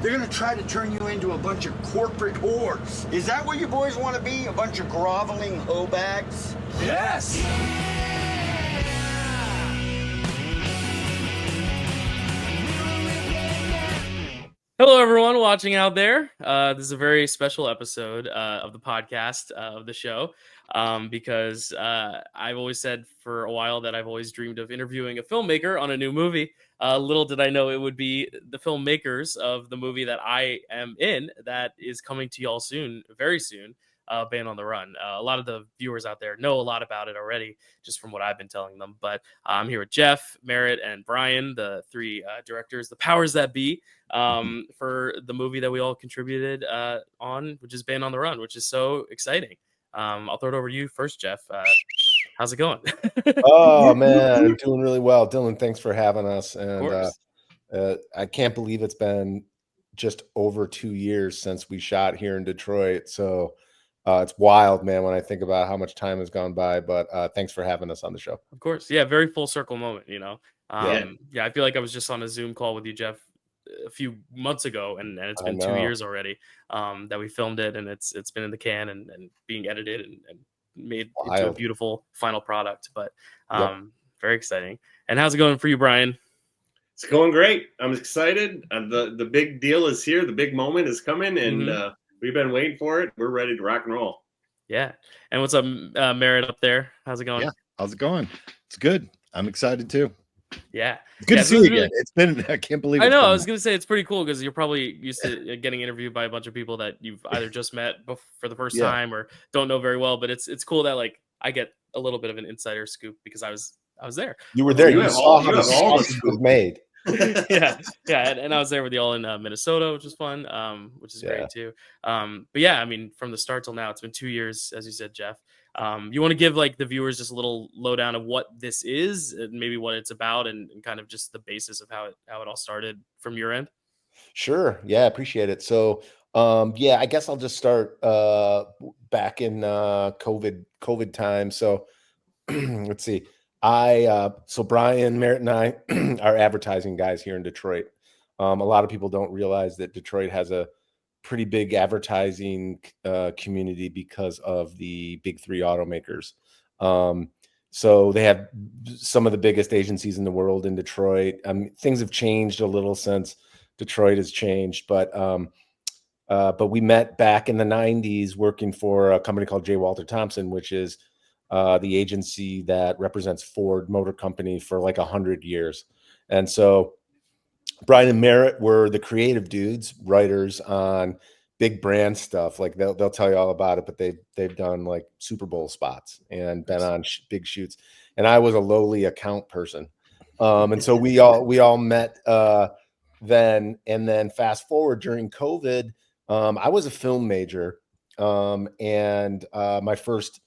They're gonna try to turn you into a bunch of corporate whores. Is that what you boys want to be? A bunch of groveling hoe bags? Yes! Hello, everyone watching out there. This is a very special episode of the podcast of the show because I've always said for a while that I've always dreamed of interviewing a filmmaker on a new movie. Little did I know it would be the filmmakers of the movie that I am in that is coming to y'all soon, very soon. Band on the Run. A lot of the viewers out there know a lot about it already, just from what I've been telling them. But I'm here with Jeff, Merritt, and Brian, the three directors, the powers that be, for the movie that we all contributed on, which is Band on the Run, which is so exciting. I'll throw it over to you first, Jeff. How's it going? Oh man, I'm doing really well. Dylan, thanks for having us. And I can't believe it's been just over 2 years since we shot here in Detroit. So it's wild, man, when I think about how much time has gone by. But thanks for having us on the show. Of course. Yeah, very full circle moment, you know. Yeah, I feel like I was just on a Zoom call with you, Jeff, a few months ago, and it's been 2 years already that we filmed it, and it's been in the can and being edited and made into a beautiful final product. But very exciting. And how's it going for you, Brian? It's going great. I'm excited. The big deal is here. The big moment is coming, and we've been waiting for it. We're ready to rock and roll. Yeah. And what's up, Merritt up there? How's it going? Yeah. How's it going? It's good. I'm excited too. Yeah. It's good to see you again. It's been, I can't believe it. I know. I was going to say it's pretty cool because you're probably used to getting interviewed by a bunch of people that you've either just met for the first time or don't know very well. But it's cool that like I get a little bit of an insider scoop because I was there. You were there. You saw how the sausage was made. And I was there with y'all in Minnesota, which was fun, which is great too. But yeah, I mean, from the start till now, it's been 2 years, as you said, Jeff. You want to give like the viewers just a little lowdown of what this is and maybe what it's about and kind of just the basis of how it all started from your end? Sure. Yeah, appreciate it. So I guess I'll just start back in COVID time. So let's see. So Brian, Merritt, and I are advertising guys here in Detroit. A lot of people don't realize that Detroit has a pretty big advertising community because of the big three automakers. So they have some of the biggest agencies in the world in Detroit. Things have changed a little since Detroit has changed, but we met back in the 90s working for a company called J. Walter Thompson, which is the agency that represents Ford Motor Company for like 100 years. And so Brian and Merritt were the creative dudes, writers on big brand stuff. Like they'll tell you all about it, but they've done like Super Bowl spots and been on big shoots. And I was a lowly account person. And so we all met then, and then fast forward during COVID, I was a film major. And my first,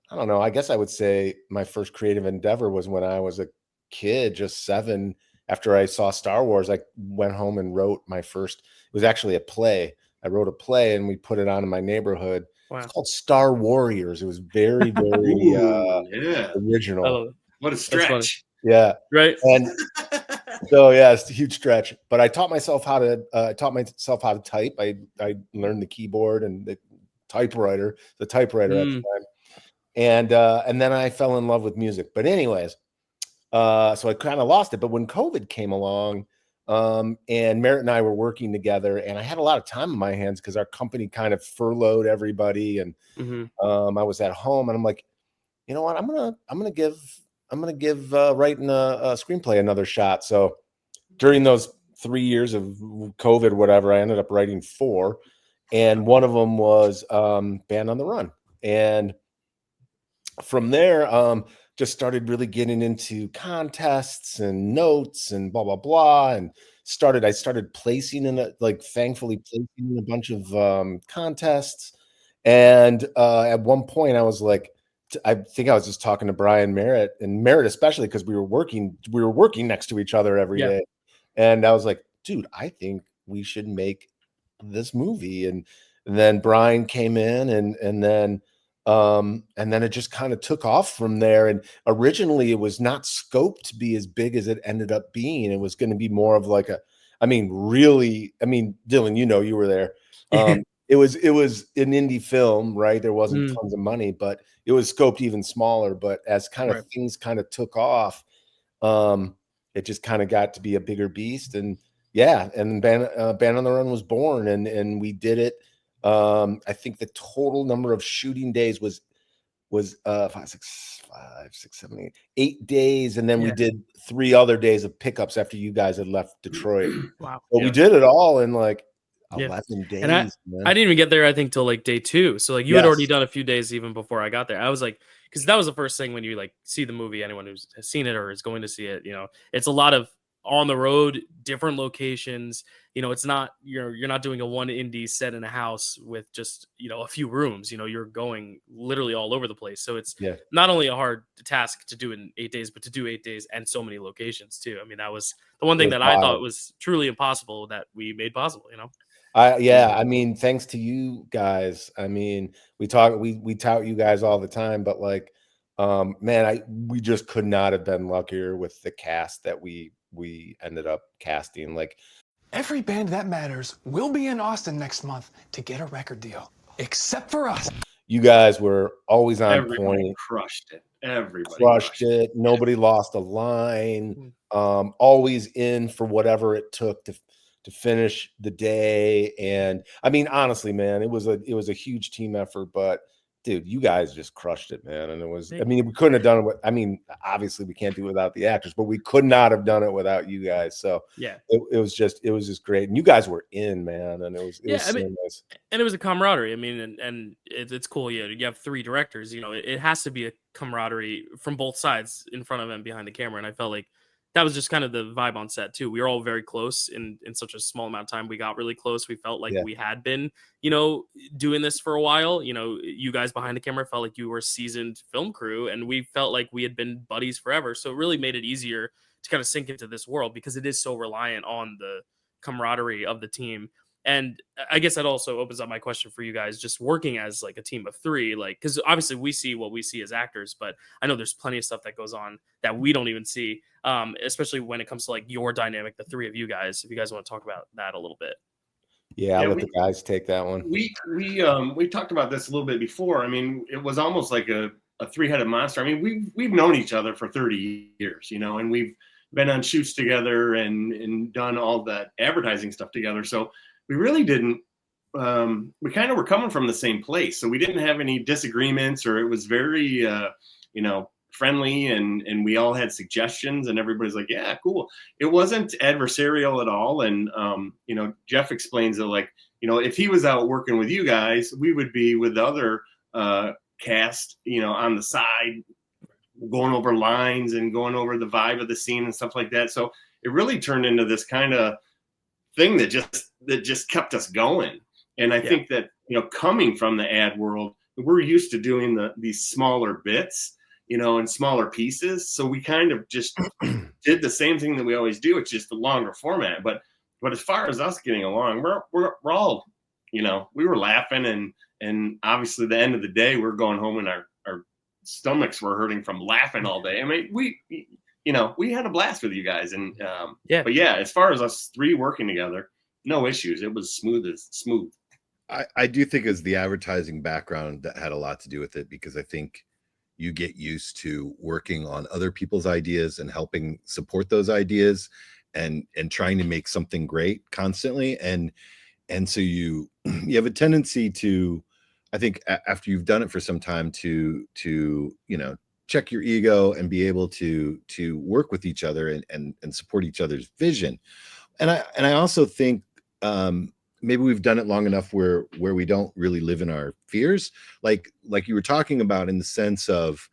I don't know, I guess I would say my first creative endeavor was when I was a kid, just 7. After I saw Star Wars, I went home and wrote my first, it was actually a play. I wrote a play and we put it on in my neighborhood. Wow. It's called Star Warriors. It was very, very original. Oh, what a stretch. Yeah. Right. And so, yeah, it's a huge stretch, but I taught myself how to type. I learned the keyboard and the typewriter at the time. And then I fell in love with music. But anyways, so I kind of lost it. But when COVID came along, and Merritt and I were working together, and I had a lot of time on my hands because our company kind of furloughed everybody, and I was at home, and I'm like, you know what, I'm gonna give writing a screenplay another shot. So during those 3 years of COVID, whatever, I ended up writing 4, and one of them was Band on the Run, and from there, just started really getting into contests and notes and blah, blah, blah. And I started placing thankfully placing in a bunch of contests. And at one point I was like, I think I was just talking to Brian, Merritt, and Merritt, especially because we were working next to each other every day. And I was like, dude, I think we should make this movie. And then Brian came in and then it just kind of took off from there. And originally it was not scoped to be as big as it ended up being. It was going to be more of like I mean, really, I mean, Dylan, you were there. It was an indie film, right? There wasn't tons of money, but it was scoped even smaller. But as kind of things kind of took off, it just kind of got to be a bigger beast. And yeah, and Band on the Run was born, and we did it. I think the total number of shooting days was 8 days, and then we did 3 other days of pickups after you guys had left Detroit. Wow. But we did it all in like 11 days. And I didn't even get there, I think, till like day 2. So like you had already done a few days even before I got there. I was like, because that was the first thing when you like see the movie, anyone who's has seen it or is going to see it, it's a lot of on the road, different locations. It's not you're not doing a one indie set in a house with just a few rooms. You're going literally all over the place. So it's not only a hard task to do in 8 days, but to do 8 days and so many locations too. I mean, that was the one thing that I thought was truly impossible that we made possible. I mean, thanks to you guys. I mean, we tout you guys all the time, but like, man, we just could not have been luckier with the cast that we ended up casting. Like, every band that matters will be in Austin next month to get a record deal, except for us. You guys were always on point. Crushed it. Everybody crushed it. Nobody lost a line. Always in for whatever it took to finish the day. And I mean, honestly, man, it was a huge team effort, but dude, you guys just crushed it, man. And we couldn't have done it. Obviously we can't do it without the actors, but we could not have done it without you guys. So yeah, it was just great. And you guys were in, man. And it was so nice. And it was a camaraderie. I mean, and it's cool. Yeah. You have 3 directors, it has to be a camaraderie from both sides, in front of and behind the camera. And I felt like that was just kind of the vibe on set too. We were all very close in such a small amount of time. We got really close. We felt like we had been, doing this for a while. You guys behind the camera felt like you were a seasoned film crew, and we felt like we had been buddies forever. So it really made it easier to kind of sink into this world, because it is so reliant on the camaraderie of the team. And I guess that also opens up my question for you guys, just working as like a team of 3, like, because obviously we see what we see as actors, but I know there's plenty of stuff that goes on that we don't even see, especially when it comes to like your dynamic, the 3 of you guys. If you guys want to talk about that a little bit. I'll let the guys take that one. We talked about this a little bit before. I mean, it was almost like a 3-headed monster. I mean, we've known each other for 30 years, and we've been on shoots together and done all that advertising stuff together. So we really didn't, we kind of were coming from the same place. So we didn't have any disagreements, or it was very, friendly, and we all had suggestions, and everybody's like, yeah, cool. It wasn't adversarial at all. And, Jeff explains that, like, if he was out working with you guys, we would be with the other cast, on the side, going over lines and going over the vibe of the scene and stuff like that. So it really turned into this kind of thing that just kept us going. And I think that, coming from the ad world, we're used to doing these smaller bits, in smaller pieces. So we kind of just did the same thing that we always do. It's just a longer format. But as far as us getting along, we're all, we were laughing, and obviously the end of the day, we're going home and our stomachs were hurting from laughing all day. I mean, we had a blast with you guys. And but yeah, as far as us 3 working together, no issues. It was smooth. I do think it's the advertising background that had a lot to do with it, because I think you get used to working on other people's ideas and helping support those ideas and trying to make something great constantly. And so you have a tendency to, I think, after you've done it for some time, to check your ego and be able to work with each other and support each other's vision. And I also think maybe we've done it long enough where we don't really live in our fears, like you were talking about, in the sense of,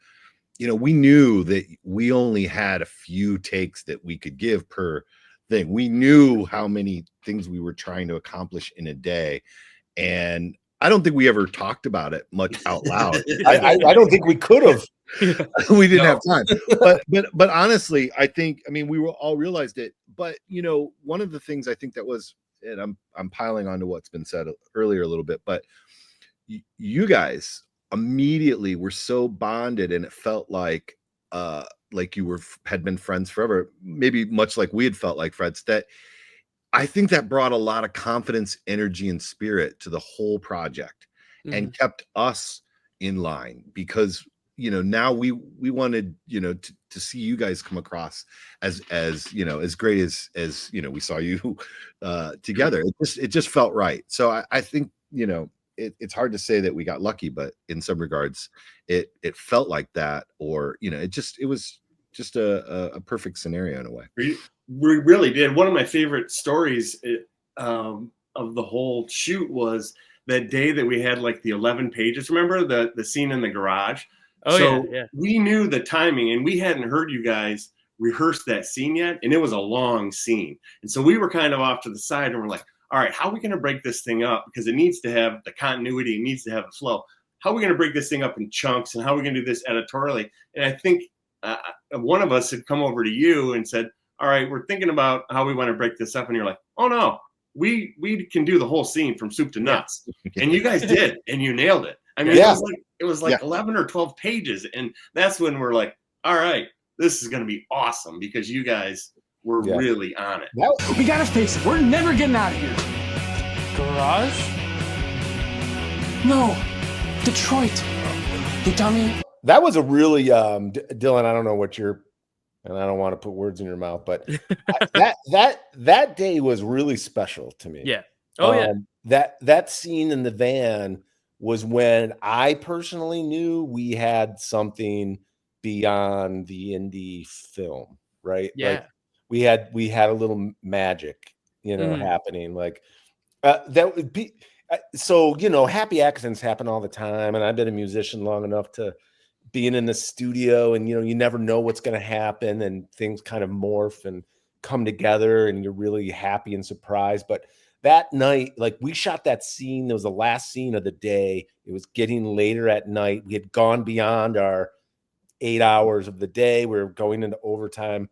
we knew that we only had a few takes that we could give per thing. We knew how many things we were trying to accomplish in a day, and I don't think we ever talked about it much out loud. I don't think we could have. We didn't have time. But honestly, I think, we all realized it. But one of the things I think that was, and I'm piling on to what's been said earlier a little bit, but you guys immediately were so bonded, and it felt like you had been friends forever, maybe much like we had felt like friends, that I think that brought a lot of confidence, energy, and spirit to the whole project and kept us in line, because now we wanted to see you guys come across as as great as we saw you together. It just felt right. So I think it's hard to say that we got lucky, but in some regards it felt like that, or it was just a perfect scenario in a way. We really did. One of my favorite stories of the whole shoot was that day that we had like the 11 pages. Remember the scene in the garage? We knew the timing, and we hadn't heard you guys rehearse that scene yet, and it was a long scene. And so we were kind of off to the side, and we're like, all right, how are we going to break this thing up? Because it needs to have the continuity, it needs to have the flow. How are we going to break this thing up in chunks, and how are we going to do this editorially? And I think one of us had come over to you and said, all right, we're thinking about how we want to break this up. And you're like, oh no, we can do the whole scene from soup to nuts. And you guys did, and you nailed it. I mean, it was like 11 or 12 pages. And that's when we're like, all right, this is going to be awesome, because you guys were really on it. We gotta face it. We're never getting out of here. Garage? No, Detroit. You dummy. That was a really Dylan, I don't know what you're, and I don't want to put words in your mouth, but that day was really special to me. Yeah. Oh yeah. That scene in the van was when I personally knew we had something beyond the indie film, right? Yeah. Like we had a little magic, happening. Like that would be so, happy accidents happen all the time, and I've been a musician long enough to being in the studio, and you never know what's going to happen, and things kind of morph and come together, and you're really happy and surprised. But that night, like, we shot that scene, it was the last scene of the day. It was getting later at night. We had gone beyond our 8 hours of the day. We were going into overtime.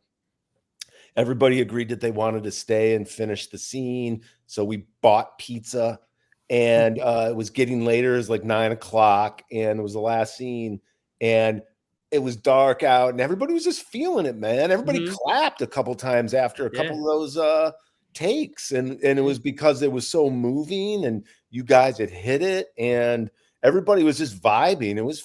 Everybody agreed that they wanted to stay and finish the scene, so we bought pizza, and it was getting later. It was like 9 o'clock, and it was the last scene. And it was dark out, and everybody was just feeling it, man. Everybody clapped a couple times after a couple of those takes, and it was because it was so moving, and you guys had hit it, and everybody was just vibing. It was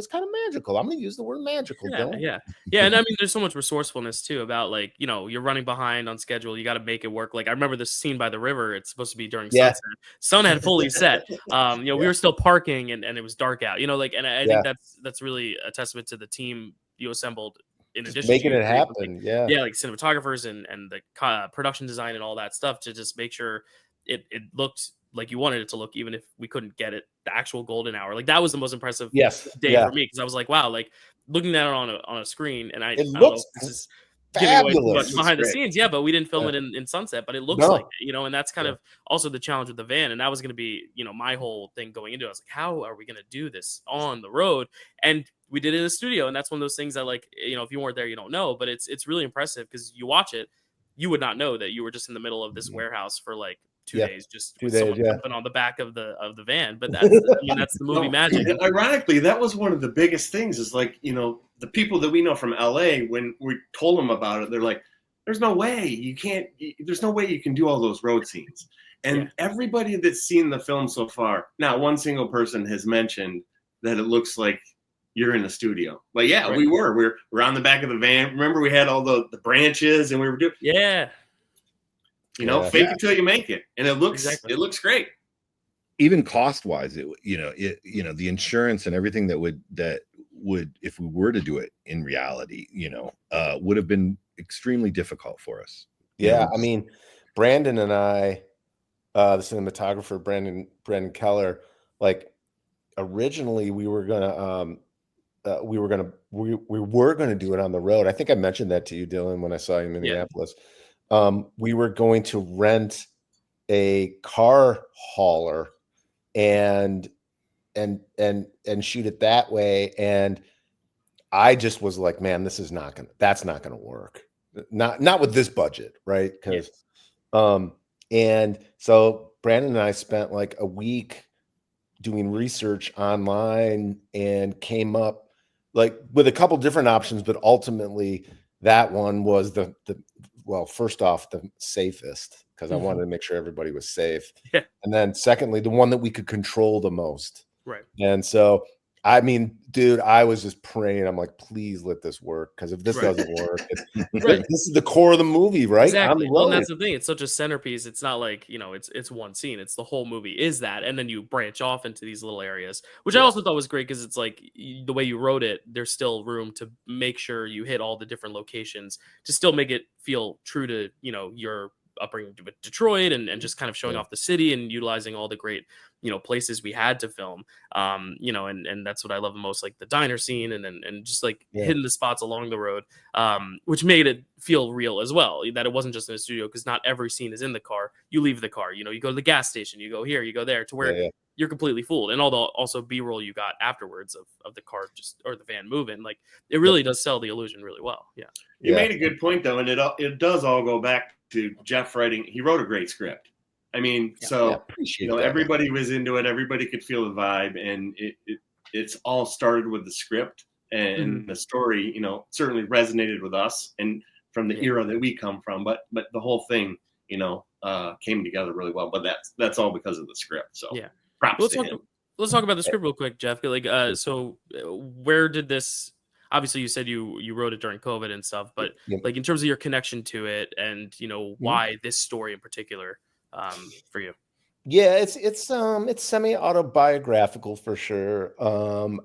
kind of magical. I'm going to use the word magical. Yeah. And I mean, there's so much resourcefulness too about, like, you're running behind on schedule. You got to make it work. Like, I remember this scene by the river. It's supposed to be during sunset. Sun had fully set. We were still parking, and it was dark out. And I think that's really a testament to the team you assembled. In just addition making to it happen, like cinematographers and the production design and all that stuff, to just make sure it looked like you wanted it to look, even if we couldn't get it the actual golden hour. Like, that was the most impressive day for me, because I was like, wow, like, looking at it on a screen, and I don't know if this is giving away too much behind the scenes, but we didn't film it in sunset, but it looks like it, and that's kind of also the challenge with the van. And that was going to be, my whole thing going into it. I was like, how are we going to do this on the road? And we did it in a studio, and that's one of those things that, like, if you weren't there, you don't know, but it's really impressive, because you watch it, you would not know that you were just in the middle of this warehouse for like 2 days, just with someone jumping on the back of the van. But that's that's the movie magic. And ironically, that was one of the biggest things, is like, the people that we know from LA, when we told them about it, they're like, there's no way you can do all those road scenes. And everybody that's seen the film so far, not one single person has mentioned that it looks like you're in the studio. But we're on the back of the van. Remember, we had all the branches, and we were doing fake it till you make it, and it looks great. Even cost wise, the insurance and everything that would if we were to do it in reality, would have been extremely difficult for us. I mean, Brandon and I, the cinematographer Brandon Keller, like, originally we were gonna do it on the road. I think I mentioned that to you, Dylan, when I saw you in Minneapolis. We were going to rent a car hauler and shoot it that way. And I just was like, man, that's not gonna work. Not with this budget, right? Because and so Brandon and I spent like a week doing research online and came up like with a couple different options, but ultimately that one was the well, first off, the safest, because I Mhm. wanted to make sure everybody was safe. Yeah. And then secondly, the one that we could control the most. Right. And so, I mean, dude, I was just praying. I'm like, please let this work. Because if this Right. doesn't work, Right. this is the core of the movie, right? Exactly. On the Well, and road. that's the thing. It's such a centerpiece. It's not like, it's one scene. It's the whole movie is that. And then you branch off into these little areas, which I Yeah. also thought was great because it's like the way you wrote it, there's still room to make sure you hit all the different locations to still make it feel true to, your upbringing with Detroit and just kind of showing Yeah. off the city and utilizing all the great, places we had to film. And that's what I love the most, like the diner scene and just like Yeah. hitting the spots along the road, which made it feel real as well, that it wasn't just in a studio, because not every scene is in the car. You leave the car, you go to the gas station, you go here, you go there, to where Yeah. you're completely fooled. And all the also B-roll you got afterwards of the car or the van moving, like it really does sell the illusion really well. Yeah. You made a good point though, and it does all go back to Jeff writing. He wrote a great script. I mean, Appreciate that. everybody was into it. Everybody could feel the vibe, and it's all started with the script and the story. Certainly resonated with us and from the era that we come from. But the whole thing, came together really well. But that's all because of the script. So Yeah. props to him. Let's talk about the script real quick, Jeff. Like, so where did this? Obviously, you said you wrote it during COVID and stuff, but like in terms of your connection to it, and why this story in particular, for you. Yeah, it's semi-autobiographical for sure.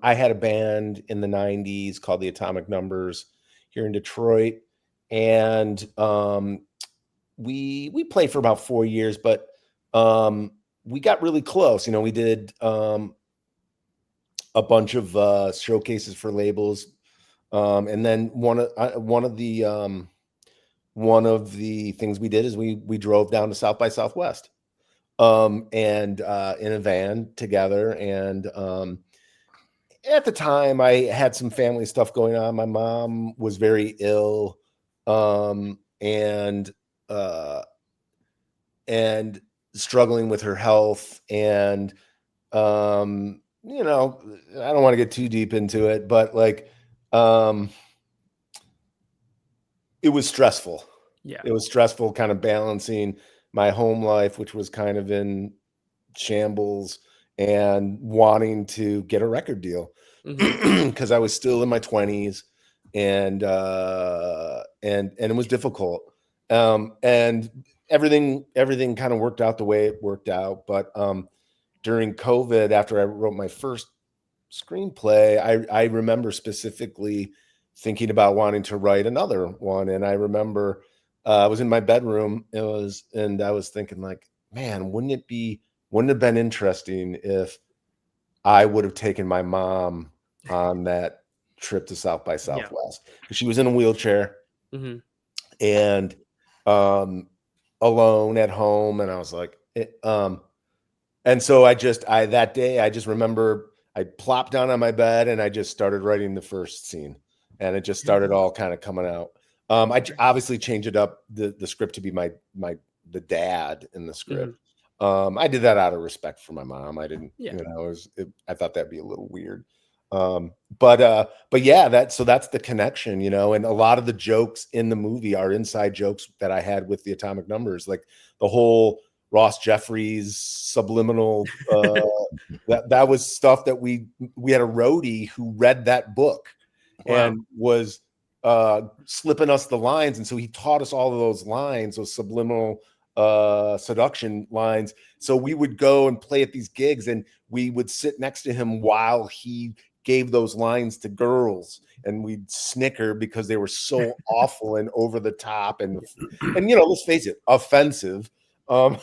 I had a band in the 90s called the Atomic Numbers here in Detroit, and we played for about 4 years, but we got really close. We did a bunch of showcases for labels, and then one of the things we did is we drove down to South by Southwest, and in a van together. And at the time, I had some family stuff going on. My mom was very ill, and struggling with her health. And I don't want to get too deep into it, but like it was stressful. Yeah. It was stressful kind of balancing my home life, which was kind of in shambles, and wanting to get a record deal because I was still in my 20s, and it was difficult. And everything kind of worked out the way it worked out. But during COVID, after I wrote my first screenplay, I remember specifically thinking about wanting to write another one. And I remember I was in my bedroom, and I was thinking like, man, wouldn't it have been interesting if I would have taken my mom on that trip to South by Southwest, because she was in a wheelchair and alone at home. And I was like, and so that day, I just remember I plopped down on my bed and I just started writing the first scene, and it just started all kind of coming out. I obviously changed it up, the script, to be the dad in the script. I did that out of respect for my mom. I didn't, I thought that'd be a little weird. But yeah, that's the connection, and a lot of the jokes in the movie are inside jokes that I had with the Atomic Numbers, like the whole Ross Jeffries subliminal, that was stuff that we had a roadie who read that book and was slipping us the lines. And so he taught us all of those lines, those subliminal seduction lines. So we would go and play at these gigs, and we would sit next to him while he gave those lines to girls, and we'd snicker because they were so awful and over the top and let's face it, offensive. But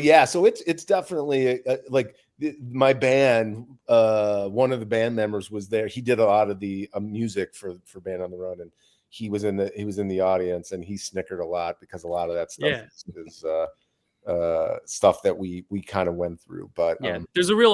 yeah, so it's definitely like my band. One of the band members was there. He did a lot of the music for Band on the Run, and he was in the audience, and he snickered a lot because a lot of that stuff is stuff that we kind of went through. But there's a real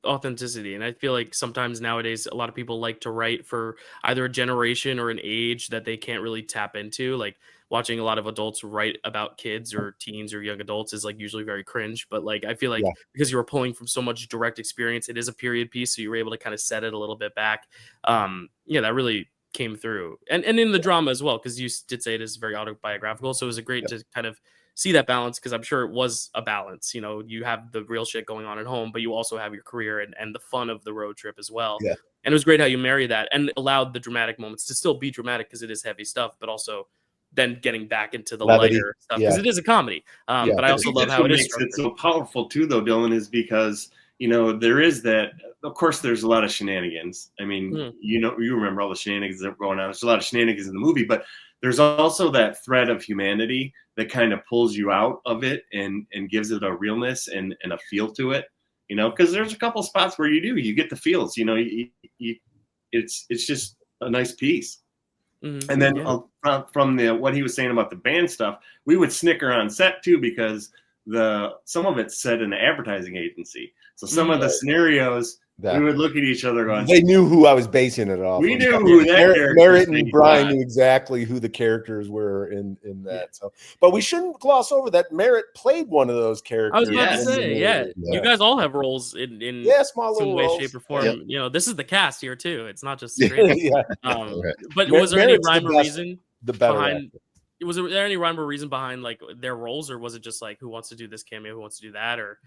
authenticity, and I feel like sometimes nowadays a lot of people like to write for either a generation or an age that they can't really tap into. Like watching a lot of adults write about kids or teens or young adults is like usually very cringe. But like I feel like because you were pulling from so much direct experience, it is a period piece, so you were able to kind of set it a little bit back. That really came through, and in the drama as well, because you did say it is very autobiographical, so it was great to kind of see that balance, because I'm sure it was a balance. You know, you have the real shit going on at home, but you also have your career and the fun of the road trip as well. Yeah. And it was great how you marry that and allowed the dramatic moments to still be dramatic, because it is heavy stuff, but also then getting back into the Levity. lighter stuff, because it is a comedy. But I also love how it is makes it so powerful too, though, Dylan, is because, you know, there is that. Of course, there's a lot of shenanigans. I mean, you know, you remember all the shenanigans that were going on. There's a lot of shenanigans in the movie, but there's also that thread of humanity that kind of pulls you out of it and gives it a realness and a feel to it. You know, because there's a couple spots where you get the feels. You know, it's just a nice piece. And then from what he was saying about the band stuff, we would snicker on set too, because some of it's set in an advertising agency. So some of the scenarios, we would look at each other going, they knew who I was basing it off. We knew who that character Merritt and Brian knew exactly who the characters were in that. So, but we shouldn't gloss over that Merritt played one of those characters. I was about to say, you guys all have roles in small some way, roles. shape, or form. You know, this is the cast here too. It's not just straight. But was there Merritt's any rhyme or reason behind? Was there any rhyme or reason behind like their roles, or was it just like who wants to do this cameo, who wants to do that, or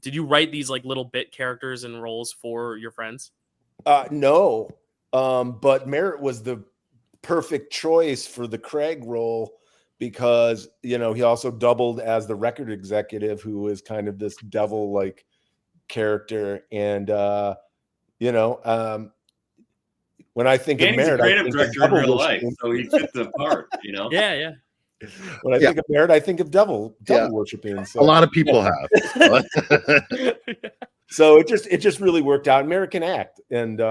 did you write these like little bit characters and roles for your friends? No, but Merritt was the perfect choice for the Craig role, because, you know, he also doubled as the record executive, who is kind of this devil like character, and you know, when I think of Merritt, he's a creative director in real life, so he fit the part, you know. Yeah. When I think of Merritt, I think of devil worshiping. So. A lot of people have. So it just really worked out. Merritt can act, and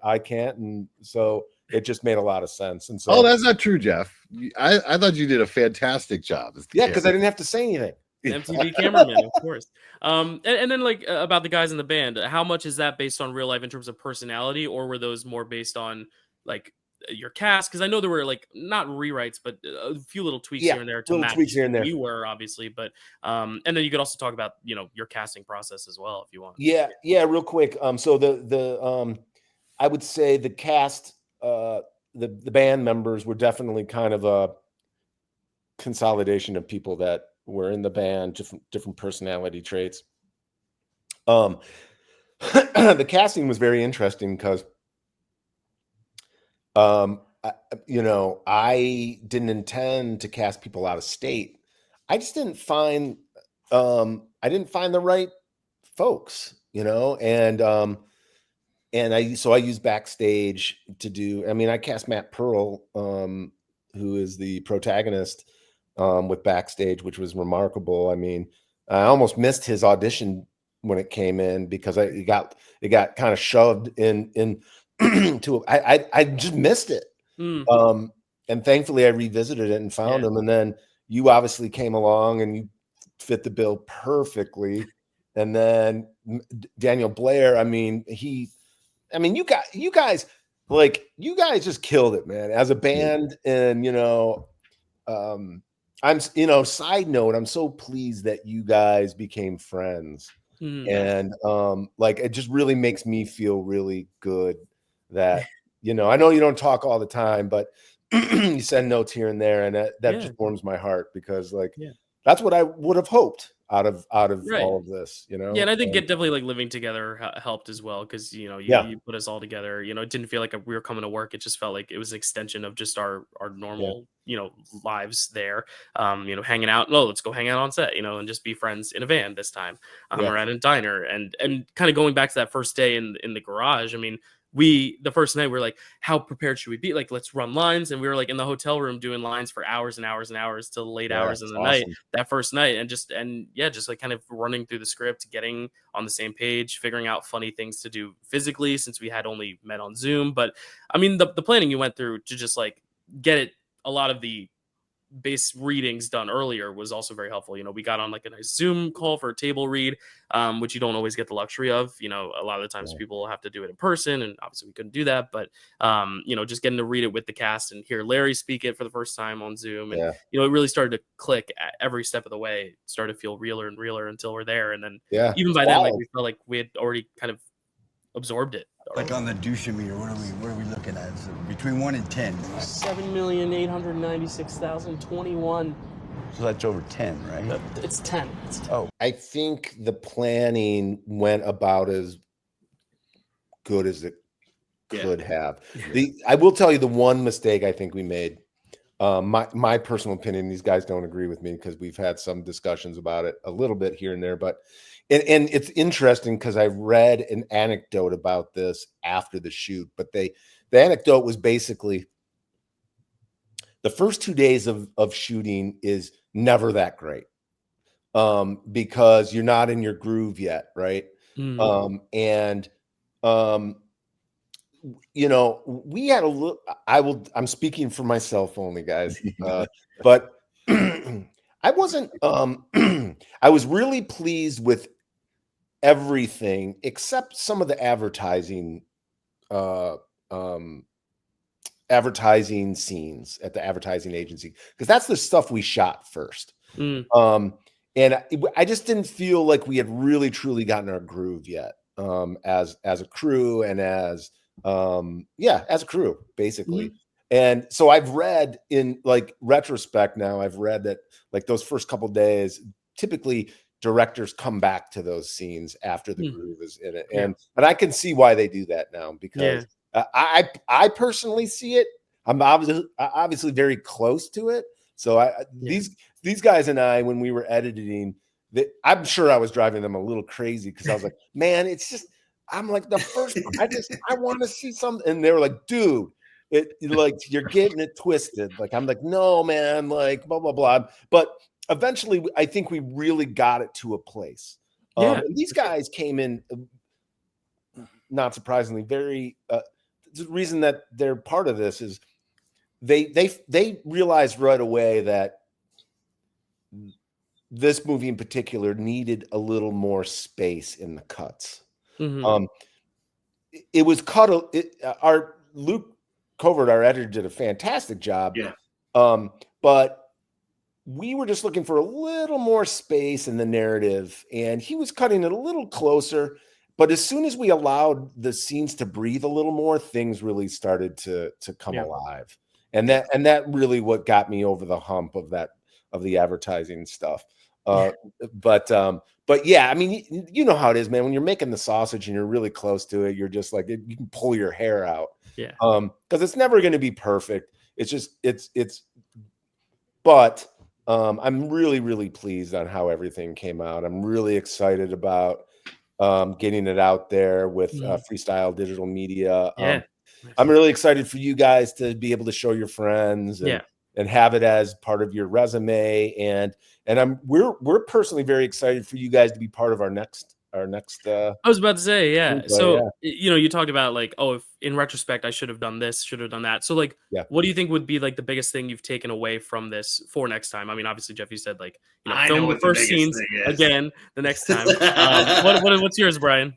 I can't, and so it just made a lot of sense. And so, that's not true, Jeff. I thought you did a fantastic job. Because I didn't have to say anything. MTV cameraman, of course. And then like about the guys in the band, how much is that based on real life in terms of personality, or were those more based on like your cast? Because I know there were like not rewrites, but a few little tweaks here and there to match tweaks here and there. You were obviously, but and then you could also talk about, you know, your casting process as well if you want. Yeah, real quick. So the I would say the cast, the band members were definitely kind of a consolidation of people that were in the band, different personality traits. The casting was very interesting because, you know, I didn't intend to cast people out of state. I just didn't find, the right folks, you know, and I used Backstage to do. I mean, I cast Matt Pearl, who is the protagonist, with Backstage, which was remarkable. I mean, I almost missed his audition when it came in, because it got kind of shoved in to I just missed it. And thankfully I revisited it and found him. And then you obviously came along and you fit the bill perfectly. And then Daniel Blair, I mean, you guys just killed it, man, as a band. And, you know, side note, I'm so pleased that you guys became friends. And like, it just really makes me feel really good that, you know, I know you don't talk all the time, but you send notes here and there, and that just warms my heart, because like, that's what I would have hoped out of all of this, you know. And I think definitely like living together helped as well, because, you know, you put us all together. You know, it didn't feel like we were coming to work. It just felt like it was an extension of just our normal you know, lives there, you know, hanging out. No, let's go hang out on set, you know, and just be friends in a van this time, or at a diner, and kind of going back to that first day in the garage. I mean, the first night we were like, how prepared should we be? Like, let's run lines. And we were like in the hotel room doing lines for hours and hours and hours till late hours in the night that first night. And just like kind of running through the script, getting on the same page, figuring out funny things to do physically, since we had only met on Zoom. But I mean, the planning you went through to just like get it, a lot of the base readings done earlier was also very helpful. You know, we got on like a nice Zoom call for a table read, which you don't always get the luxury of. You know, a lot of the times people have to do it in person, and obviously we couldn't do that. But you know, just getting to read it with the cast and hear Larry speak it for the first time on Zoom, and you know, it really started to click at every step of the way. It started to feel realer and realer until we're there, and then even by then, like we felt like we had already kind of absorbed it Like on the douche-meter, what are we looking at? So between 1 and 10. 7,896,021. So that's over 10, right? It's 10. It's 10. Oh, I think the planning went about as good as it could have. I will tell you the one mistake I think we made. My personal opinion, these guys don't agree with me because we've had some discussions about it a little bit here and there, but and it's interesting because I read an anecdote about this after the shoot, but the anecdote was basically the first 2 days of shooting is never that great because you're not in your groove yet, right? You know, we had a little, I'm speaking for myself only, guys, but I wasn't, I was really pleased with everything except some of the advertising scenes at the advertising agency, because that's the stuff we shot first. And I just didn't feel like we had really truly gotten our groove yet, as a crew and as a crew basically. And so I've read in like retrospect now, I've read that like those first couple days, typically directors come back to those scenes after the groove is in it. And I can see why they do that now, because I personally see it. I'm obviously very close to it. So these guys and I, when we were editing, I'm sure I was driving them a little crazy because I was like, man, it's just, I'm like the first, I want to see something. And they were like, dude, like you're getting it twisted. Like, I'm like, no, man, like blah, blah, blah. But eventually I think we really got it to a place. And these guys came in, not surprisingly, very, the reason that they're part of this is they realized right away that this movie in particular needed a little more space in the cuts. It was cut. Our Luke Covert, our editor, did a fantastic job. But we were just looking for a little more space in the narrative, and he was cutting it a little closer. But as soon as we allowed the scenes to breathe a little more, things really started to come alive. And that really what got me over the hump of the advertising stuff. But yeah, I mean, you know how it is, man. When you're making the sausage and you're really close to it, you're just like, you can pull your hair out. Because it's never going to be perfect. It's just, but I'm really, really pleased on how everything came out. I'm really excited about getting it out there with Freestyle Digital Media. I'm really excited for you guys to be able to show your friends and have it as part of your resume. And we're personally very excited for you guys to be part of our next I was about to say, so you know, you talked about like, oh, if in retrospect I should have done this, should have done that. So like, what do you think would be like the biggest thing you've taken away from this for next time? I mean, obviously, Jeff, you said like, you know, film the first scenes again the next time. What's yours, Brian?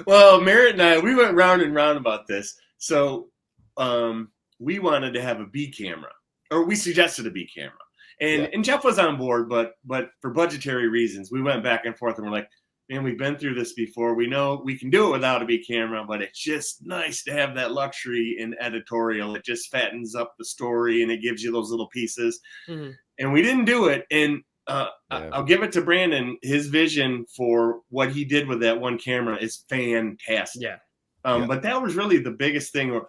Well, Merritt and I, we went round and round about this. So we wanted to have a B camera, or we suggested a B camera, and Jeff was on board, but for budgetary reasons, we went back and forth, and we're like, man, we've been through this before. We know we can do it without a B camera, but it's just nice to have that luxury in editorial. It just fattens up the story and it gives you those little pieces. And we didn't do it. And I'll give it to Brandon. His vision for what he did with that one camera is fantastic. But that was really the biggest thing.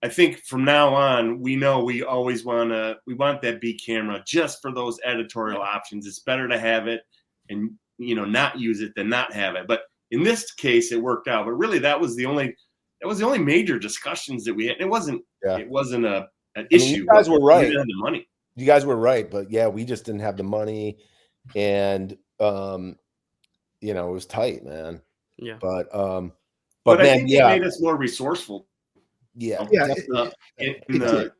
I think from now on, we know we always want that B camera just for those editorial options. It's better to have it and, you know, not use it than not have it. But in this case, it worked out. But really, that was the only major discussions that we had. It wasn't an issue. You guys were right. We didn't have the money. You guys were right, but yeah, we just didn't have the money, and you know, it was tight, man. But man, I think it made us more resourceful. In the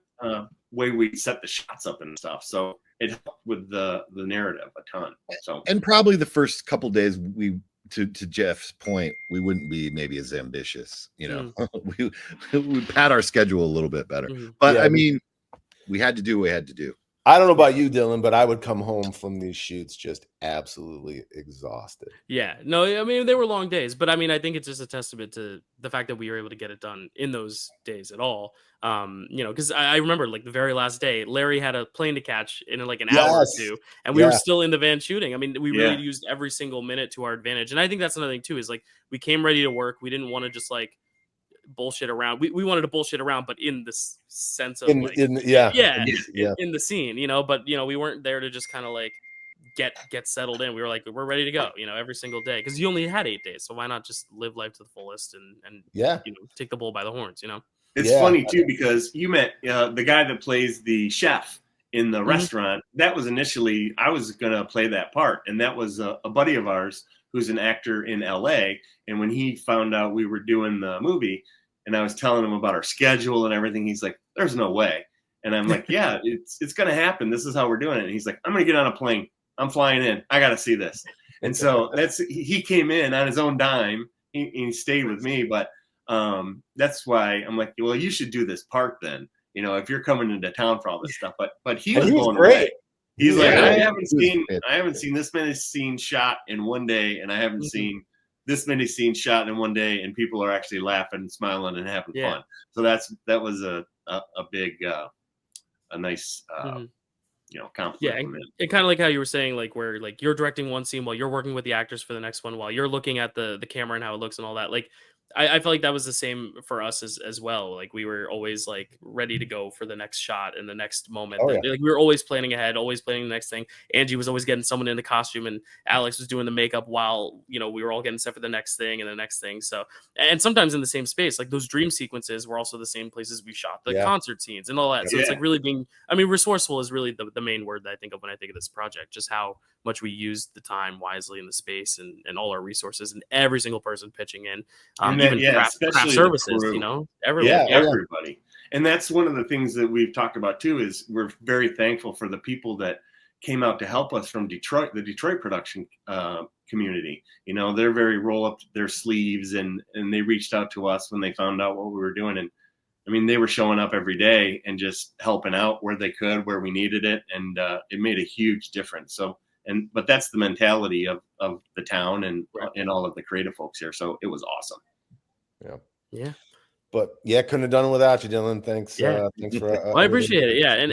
way we set the shots up and stuff. So it helped with the narrative a ton. So, and probably the first couple days, we to Jeff's point, we wouldn't be maybe as ambitious, you know. we pad our schedule a little bit better. But I mean, we had to do what we had to do. I don't know about you, Dylan, but I would come home from these shoots just absolutely exhausted. Yeah, no, I mean, they were long days, but I mean, I think it's just a testament to the fact that we were able to get it done in those days at all. You know, because I remember like the very last day, Larry had a plane to catch in like an hour or Yes. two, and we were Yeah. still in the van shooting. I mean, we really Yeah. used every single minute to our advantage. And I think that's another thing too, is like we came ready to work. We didn't want to just like bullshit around. We wanted to bullshit around, but in this sense of like, in the scene, you know, but you know, we weren't there to just kind of like get settled in. We were like, we're ready to go, you know, every single day, because you only had 8 days, so why not just live life to the fullest and you know, take the bull by the horns, you know. It's funny too, because you met the guy that plays the chef in the restaurant. That was initially, I was gonna play that part, and that was a buddy of ours who's an actor in LA. And when he found out we were doing the movie, and I was telling him about our schedule and everything, he's like, "There's no way." And I'm like, "Yeah, it's gonna happen. This is how we're doing it." And he's like, "I'm gonna get on a plane. I'm flying in. I gotta see this." And so he came in on his own dime. He stayed with me, but that's why I'm like, well, you should do this part then, you know, if you're coming into town for all this stuff. But he was blown away. He's like, I haven't seen this many scenes shot in one day, and I haven't seen this many scenes shot in one day, and people are actually laughing, smiling, and having fun. So that was a big a nice you know, compliment. And kind of like how you were saying, like where like you're directing one scene while you're working with the actors for the next one, while you're looking at the camera and how it looks and all that. Like I feel like that was the same for us as well. Like we were always like ready to go for the next shot and the next moment. Like we were always planning ahead, always planning the next thing. Angie was always getting someone in the costume, and Alex was doing the makeup while, you know, we were all getting set for the next thing and the next thing. So, and sometimes in the same space, like those dream sequences were also the same places we shot the concert scenes and all that. So it's like really being, I mean, resourceful is really the main word that I think of when I think of this project, just how much we used the time wisely in the space and all our resources and every single person pitching in. Even craft services, you know, everybody. And that's one of the things that we've talked about too, is we're very thankful for the people that came out to help us from Detroit, the Detroit production community. You know, they're very roll up their sleeves, and they reached out to us when they found out what we were doing. And I mean, they were showing up every day and just helping out where they could, where we needed it. And it made a huge difference. So, but that's the mentality of the town and all of the creative folks here. So it was awesome. Yeah. But couldn't have done it without you, Dylan. Thanks. Thanks for. Well, I appreciate it. Yeah, and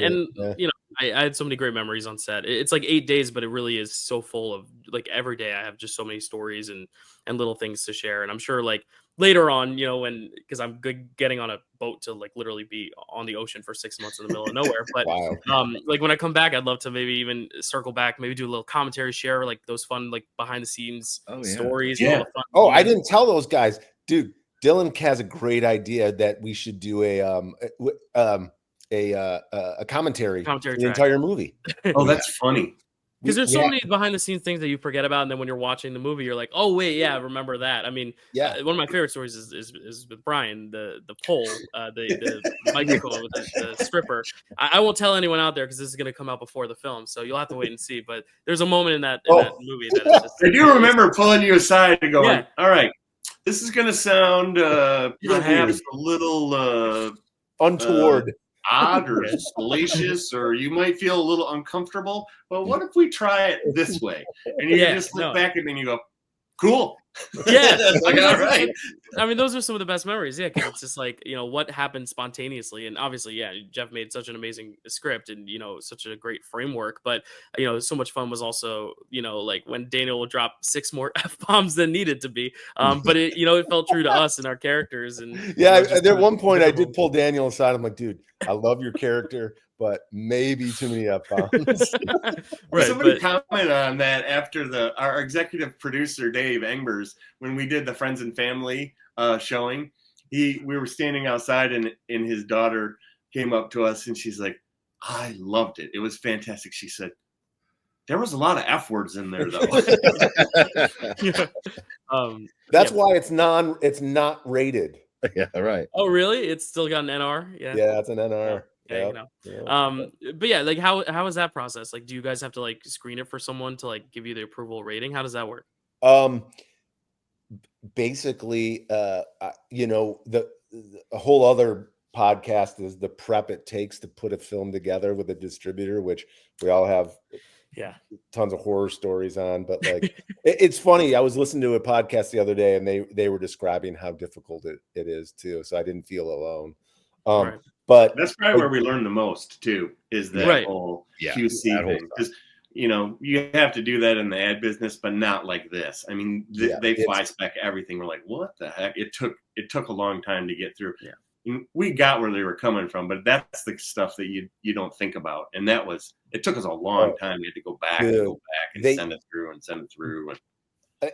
you know, I had so many great memories on set. It's like 8 days, but it really is so full of, like, every day I have just so many stories and little things to share. And I'm sure like later on, you know, because I'm getting on a boat to like literally be on the ocean for 6 months in the middle of nowhere. But like when I come back, I'd love to maybe even circle back, maybe do a little commentary, share like those fun like behind the scenes stories. Yeah. Oh, I didn't tell those guys, dude. Dylan has a great idea that we should do a commentary for the entire movie. Oh, that's funny. Because there's so many behind the scenes things that you forget about, and then when you're watching the movie, you're like, "Oh wait, yeah, I remember that." I mean, one of my favorite stories is with Brian, the pole, the microphone with the stripper. I won't tell anyone out there because this is going to come out before the film, so you'll have to wait and see. But there's a moment in that movie that is just. I do remember pulling you aside and going, "All right, this is going to sound perhaps a little untoward." Odd or salacious, or you might feel a little uncomfortable. But what if we try it this way? And you can just look back and then you go, cool. Yeah. Like, all right. I mean, those are some of the best memories. Yeah. Cause it's just like, you know, what happened spontaneously. And obviously, Jeff made such an amazing script and, you know, such a great framework, but, you know, so much fun was also, you know, like when Daniel will drop 6 more F-bombs than needed to be. But it, you know, it felt true to us and our characters. And at one point I did pull Daniel aside. I'm like, dude, I love your character, but maybe too many F-bombs. Somebody commented on that after our executive producer, Dave Engbers, when we did the Friends and Family showing, we were standing outside and his daughter came up to us and she's like, I loved it. It was fantastic. She said, there was a lot of F words in there though. That's why it's not rated. Yeah, right. Oh, really? It's still got an NR? Yeah, it's an NR. Yeah, you know. But yeah, like how is that process? Like, do you guys have to like screen it for someone to like give you the approval rating? How does that work? Basically, you know, the whole other podcast is the prep it takes to put a film together with a distributor, which we all have Yeah. tons of horror stories on. But like, it's funny. I was listening to a podcast the other day, and they were describing how difficult it is too. So I didn't feel alone. Right. But that's probably where we learn the most too, is that Right. whole Yeah, QC that whole thing. Because you have to do that in the ad business, but not like this. I mean, they fly spec everything. We're like, what the heck? It took a long time to get through. Yeah. And we got where they were coming from, but that's the stuff that you don't think about. And it took us a long time. We had to go back and send it through.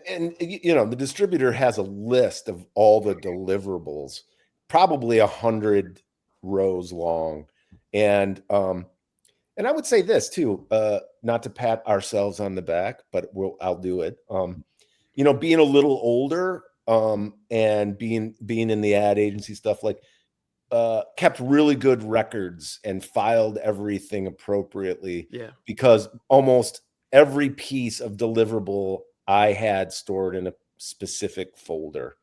And the distributor has a list of all the deliverables, probably 100 rows long. And I would say this too, not to pat ourselves on the back, but I'll do it. Being a little older, and being in the ad agency stuff, like, kept really good records and filed everything appropriately. Yeah. Because almost every piece of deliverable I had stored in a specific folder.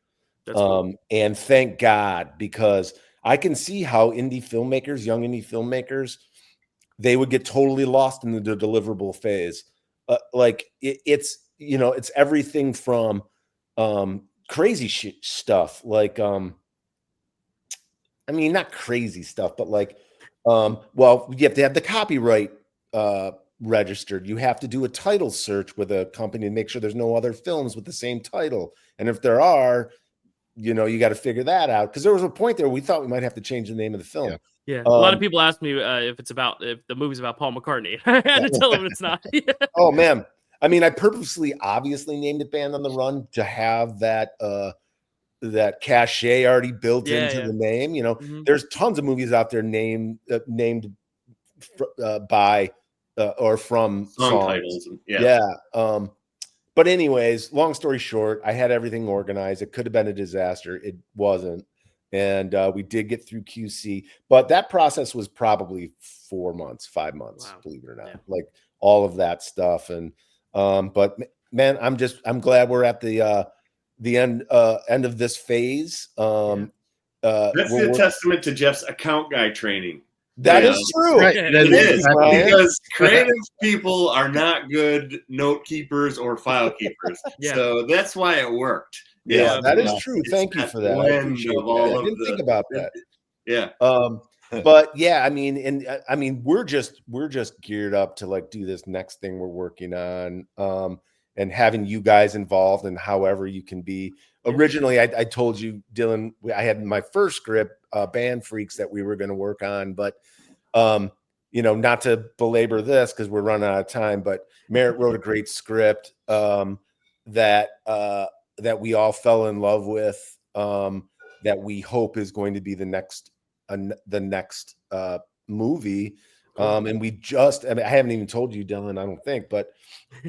That's cool. And thank God, because I can see how young indie filmmakers, they would get totally lost in the deliverable phase. It's everything from crazy stuff, like not crazy stuff, but like, you have to have the copyright registered. You have to do a title search with a company to make sure there's no other films with the same title. And if there are, you got to figure that out. Because there was a point there we thought we might have to change the name of the film. Yeah. A lot of people ask me if the movie's about Paul McCartney. I had to tell them it's not. Oh man. I purposely obviously named it Band on the Run to have that cachet already built into the name. There's tons of movies out there named by or from song titles. But anyways, long story short, I had everything organized. It could have been a disaster. It wasn't. And we did get through QC, but that process was probably 5 months, believe it or not, like all of that stuff. And, but man, I'm glad we're at the end of this phase. That's a testament to Jeff's account guy training. That is true. Right. It is, because creative people are not good note keepers or file keepers. So that's why it worked. Yeah, that is true. Thank you for that. I didn't think about that. Yeah. But yeah, we're just geared up to like do this next thing we're working on, and having you guys involved in however you can be. Originally, I told you, Dylan, I had my first script, Band Freaks, that we were going to work on, but not to belabor this because we're running out of time, but Merritt wrote a great script that we all fell in love with, that we hope is going to be the next movie. And we I haven't even told you, Dylan, I don't think, but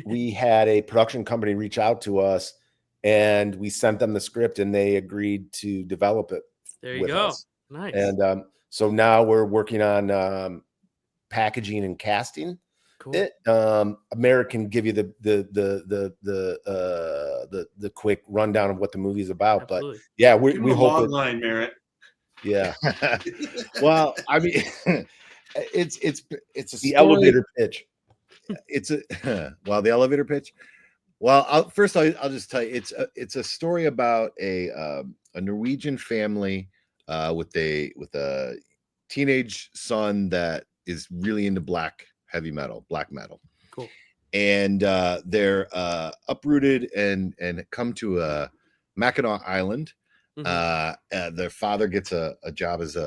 we had a production company reach out to us, and we sent them the script, and they agreed to develop it. There you go. Us. Nice. And so now we're working on packaging and casting. Cool. Merritt can give you the quick rundown of what the movie is about. Absolutely. But yeah, we hope line, Merritt. Yeah. Well, it's a the elevator pitch. The elevator pitch. Well, I'll just tell you, it's a story about a Norwegian family with a teenage son that is really into black metal. Cool. And they're uprooted and come to Mackinac Island. Mm-hmm. Their father gets a job as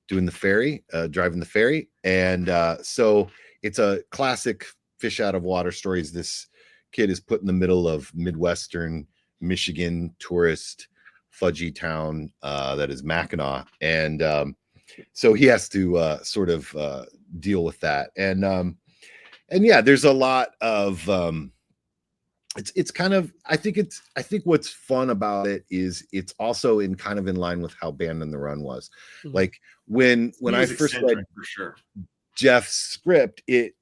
doing the ferry, driving the ferry, and so it's a classic fish out of water stories. This kid is put in the middle of Midwestern Michigan tourist fudgy town that is Mackinac, and so he has to sort of deal with that, and yeah, there's a lot of it's kind of I think what's fun about it is it's also in line with how Band on the Run was. Mm-hmm. Like when I first read for sure Jeff's script, it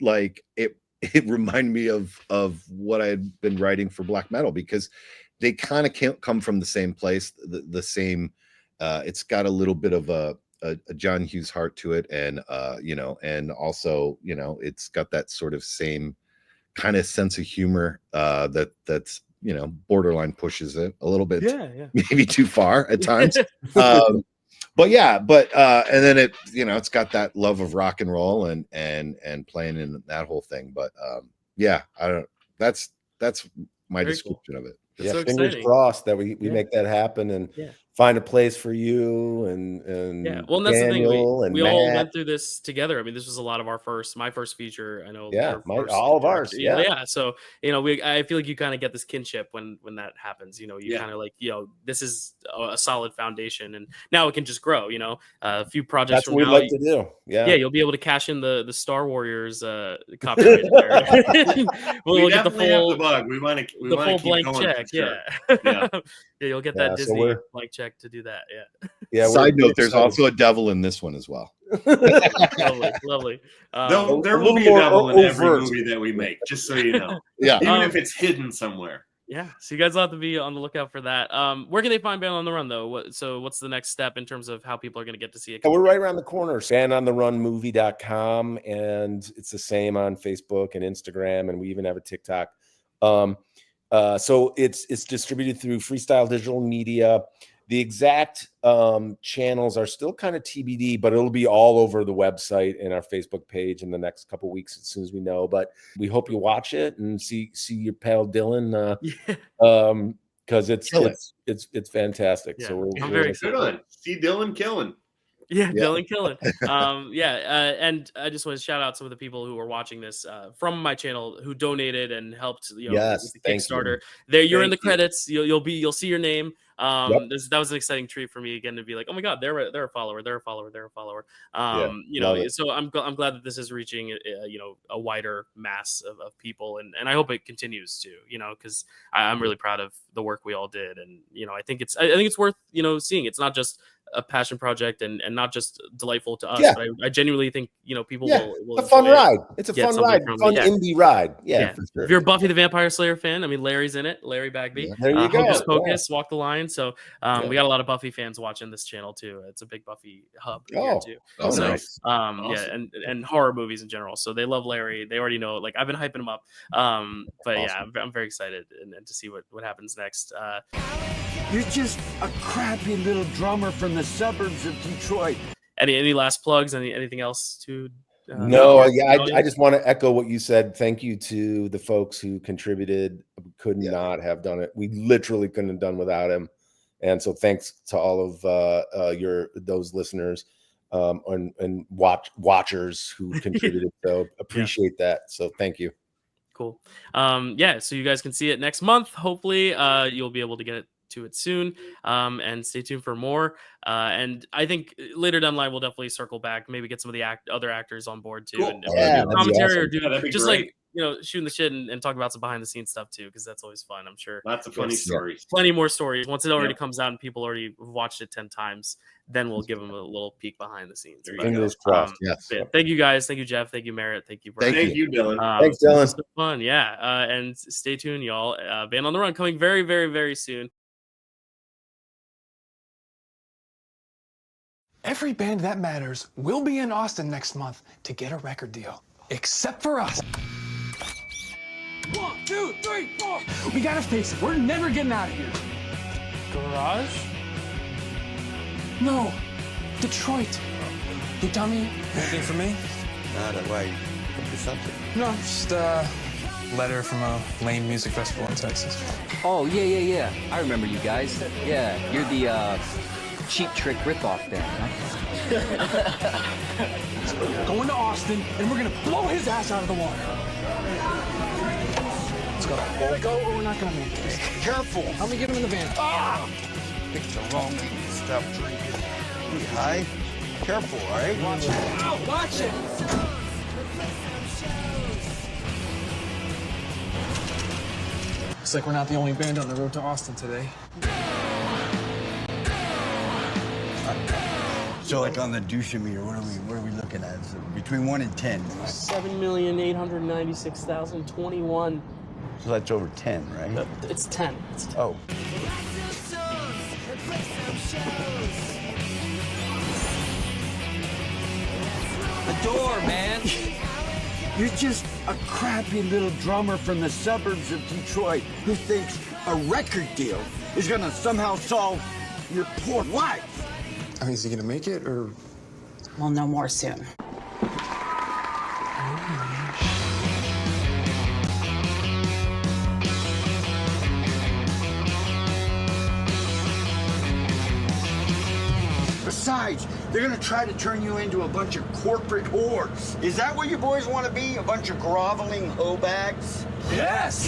reminded me of what I had been writing for black metal, because they kind of can't come from the same place, the same it's got a little bit of a John Hughes heart to it, and and also it's got that sort of same kind of sense of humor that's borderline pushes it a little bit, maybe too far at times. But and then it's got that love of rock and roll and playing in that whole thing. But I don't. That's my Very description of it. That's so fingers exciting. crossed that we make that happen and find a place for you and well, and that's Daniel the thing. and We Matt. all went through this together. I mean, this was a lot of my first feature. I know. All of ours. Yeah. So I feel like you kind of get this kinship when that happens. You kind of like this is a solid foundation, and now it can just grow. A few projects. That's from what we'd now, like to do. Yeah, you'll be able to cash in the Star Warriors copyright there. we'll get the full bug. We want to full blank check. Sure. You'll get that Disney blank check to do that. Side note: there's also a devil in this one as well. Lovely. There will be a devil in every movie that we make, just so you know. Even if it's hidden somewhere. Yeah, so you guys will have to be on the lookout for that. Where can they find Band on the Run, though? What's the next step in terms of how people are going to get to see it? We're right around the corner. BandOnTheRunMovie.com, and it's the same on Facebook and Instagram, and we even have a TikTok. So it's distributed through Freestyle Digital Media. The exact channels are still kind of TBD, but it'll be all over the website and our Facebook page in the next couple of weeks as soon as we know. But we hope you watch it and see your pal Dylan, because it's fantastic. Yeah. So I'm very excited. See Dylan killing. Yeah, Dylan killing. And I just want to shout out some of the people who are watching this from my channel who donated and helped. With the Kickstarter. You're in the credits. You'll see your name. That was an exciting treat for me again to be like, oh my god, they're a follower. So I'm glad that this is reaching a wider mass of people, and I hope it continues to, because I'm really proud of the work we all did, and I think it's worth seeing. It's not just a passion project and not just delightful to us, but I genuinely think people will it's a fun ride. It's a fun ride, indie ride. For sure. If you're a Buffy the Vampire Slayer fan, I mean, Larry's in it. Larry Bagby. There you go. Hocus Pocus, Walk the Line. So we got a lot of Buffy fans watching this channel too. It's a big Buffy hub here too. Nice. Awesome. and horror movies in general. So they love Larry. They already know. Like I've been hyping him up. I'm very excited and to see what happens next. You're just a crappy little drummer from the suburbs of Detroit. Any last plugs? Anything else to? I just want to echo what you said. Thank you to the folks who contributed. Could not have done it. We literally couldn't have done without him. And so thanks to all of those listeners and watchers who contributed. So appreciate that. So thank you. Cool. So you guys can see it next month. Hopefully you'll be able to get it to it soon, and stay tuned for more. And I think later down the line we'll definitely circle back, maybe get some of the other actors on board too, and do commentary or do just great. Like shooting the shit and talk about some behind the scenes stuff too, because that's always fun. I'm sure lots of funny stories, plenty more stories. Once it already comes out and people already watched it 10 times, then we'll give them a little peek behind the scenes. Fingers crossed. Thank you guys. Thank you, Jeff. Thank you, Merritt. Thank you, Brian. Thank you, Dylan. Thanks, Dylan. It's been fun. And stay tuned, y'all. Band on the Run coming very, very, very soon. Every band that matters will be in Austin next month to get a record deal. Except for us. 1, 2, 3, 4. We gotta face it. We're never getting out of here. Garage? No. Detroit. You dummy. Anything for me? Not a way. Could be something. No, just a letter from a lame music festival in Texas. Oh, yeah. I remember you guys. Yeah, you're the Cheap Trick ripoff band, huh? Going to Austin, and we're gonna blow his ass out of the water. Let's go. Here we go, or we're not gonna make this. Careful. Help me get him in the van. Picked the wrong stuff drinking. Be high. Careful, all right? Watch it. Ow, watch it. Looks like we're not the only band on the road to Austin today. So like on the douche meter, what are we looking at? So between 1 and 10. 7,896,021. So that's over 10, right? It's 10. Oh. door, man. You're just a crappy little drummer from the suburbs of Detroit who thinks a record deal is gonna somehow solve your poor life. I mean, is he gonna make it, or? We'll know more soon. Besides, they're gonna try to turn you into a bunch of corporate whores. Is that what you boys want to be? A bunch of groveling hoe bags? Yes.